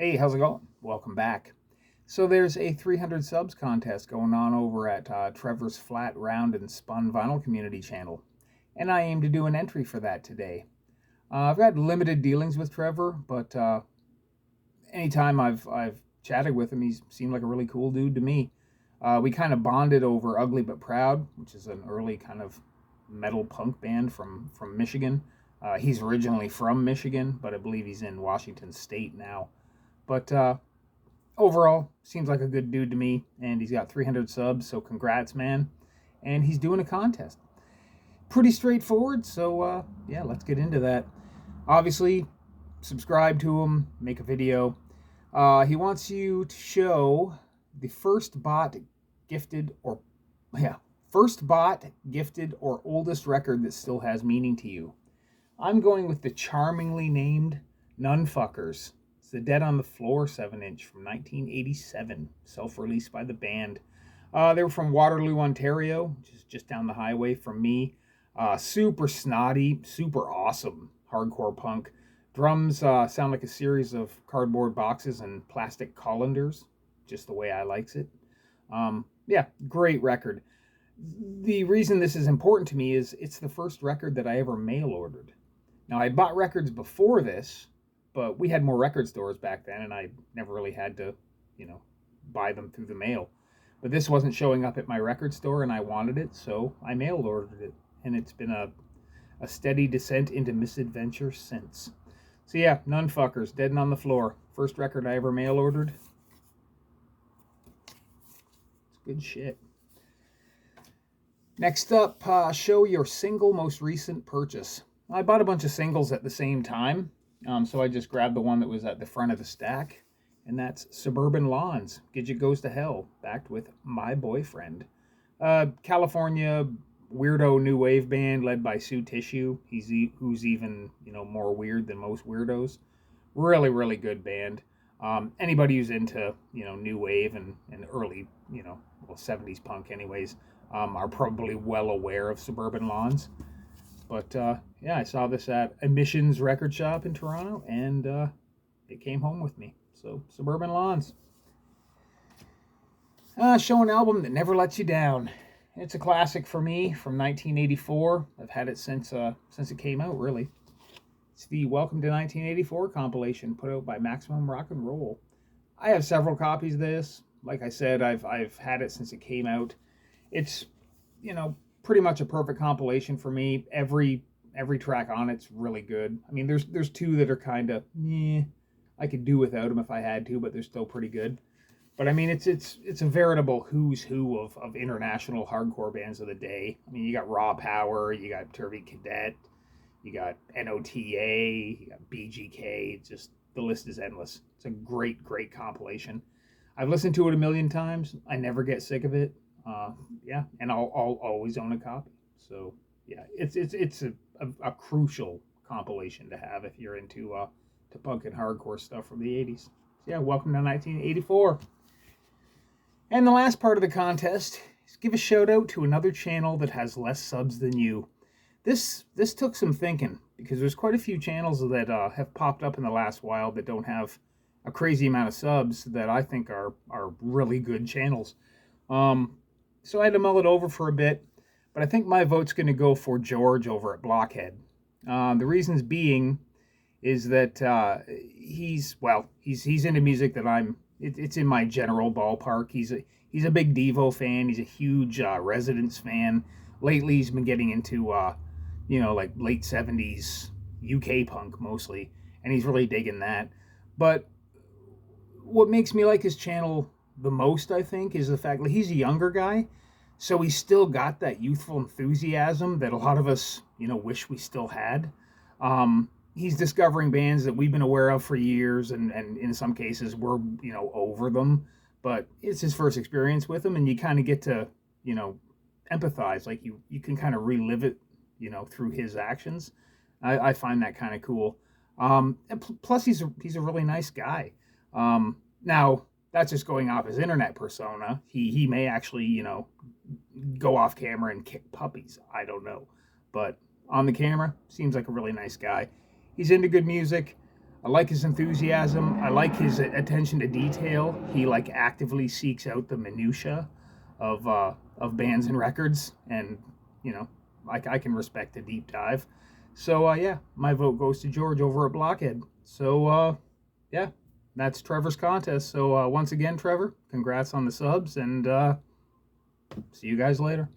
Hey, how's it going? Welcome back. So there's a 300 subs contest going on over at Trevor's Flat, Round, and Spun Vinyl Community channel, and I aim to do an entry for that today. I've had limited dealings with Trevor, but anytime I've chatted with him, he's seemed like a really cool dude to me. We kind of bonded over Ugly But Proud, which is an early kind of metal punk band from Michigan. He's originally from Michigan, but I believe he's in Washington State now. But overall, seems like a good dude to me, and he's got 300 subs, so congrats, man. And he's doing a contest. Pretty straightforward, so yeah, let's get into that. Obviously, subscribe to him, make a video. He wants you to show the gifted, or yeah, first bought, gifted, or oldest record that still has meaning to you. I'm going with the charmingly named Nunfuckers. It's the Dead on the Floor 7-inch from 1987, self-released by the band. They were from Waterloo, Ontario, which is just down the highway from me. Super snotty, super awesome hardcore punk. Drums sound like a series of cardboard boxes and plastic colanders, just the way I likes it. Yeah, great record. The reason this is important to me is it's the first record that I ever mail ordered. Now, I bought records before this, but we had more record stores back then, and I never really had to, buy them through the mail. But this wasn't showing up at my record store, and I wanted it, so I mail ordered it. And it's been a steady descent into misadventure since. So yeah, Nunfuckers, Dead and on the Floor. First record I ever mail ordered. It's good shit. Next up, show your single most recent purchase. I bought a bunch of singles at the same time, so I just grabbed the one that was at the front of the stack, and that's Suburban Lawns, Gidget Goes to Hell, backed with My Boyfriend. California weirdo new wave band led by Sue Tissue. Who's even more weird than most weirdos. Really, really good band. Anybody who's into new wave and early 70s punk anyways are probably well aware of Suburban Lawns. But yeah, I saw this at Emissions Record Shop in Toronto, and it came home with me. So Suburban Lawns. Show an album that never lets you down. It's a classic for me from 1984. I've had it since it came out, really. It's the Welcome to 1984 compilation put out by Maximum Rock and Roll. I have several copies of this. Like I said, I've had it since it came out. It's pretty much a perfect compilation for me. Every track on it's really good. I mean, there's two that are kind of I could do without them if I had to, but they're still pretty good. But I mean, it's a veritable who's who of international hardcore bands of the day. I mean, you got Raw Power, you got Turvy Cadet, you got NOTA, you got BGK. Just the list is endless. It's a great compilation. I've listened to it a million times. I never get sick of it. Yeah, and I'll always own a copy. So yeah, it's a crucial compilation to have if you're into to punk and hardcore stuff from the 80s. So yeah, welcome to 1984. And the last part of the contest is give a shout out to another channel that has less subs than you. This took some thinking because there's quite a few channels that have popped up in the last while that don't have a crazy amount of subs that I think are really good channels. So I had to mull it over for a bit, but I think my vote's going to go for George over at Blockhead. The reasons being is that he's into music that it's in my general ballpark. He's a big Devo fan. He's a huge Residents fan. Lately, he's been getting into like late 70s UK punk mostly, and he's really digging that. But what makes me like his channel the most, I think, is the fact that he's a younger guy, so he's still got that youthful enthusiasm that a lot of us, wish we still had. He's discovering bands that we've been aware of for years, and in some cases we're, over them, but it's his first experience with them, and you kind of get to, empathize, like you can kind of relive it, through his actions. I find that kind of cool. And plus he's a really nice guy. Now, that's just going off his internet persona. He may actually, go off camera and kick puppies. I don't know. But on the camera, seems like a really nice guy. He's into good music. I like his enthusiasm. I like his attention to detail. He like actively seeks out the minutia of bands and records, and you know, I can respect a deep dive. So yeah, my vote goes to George over at Blockhead. So yeah, that's Trevor's contest. So once again, Trevor, congrats on the subs, and see you guys later.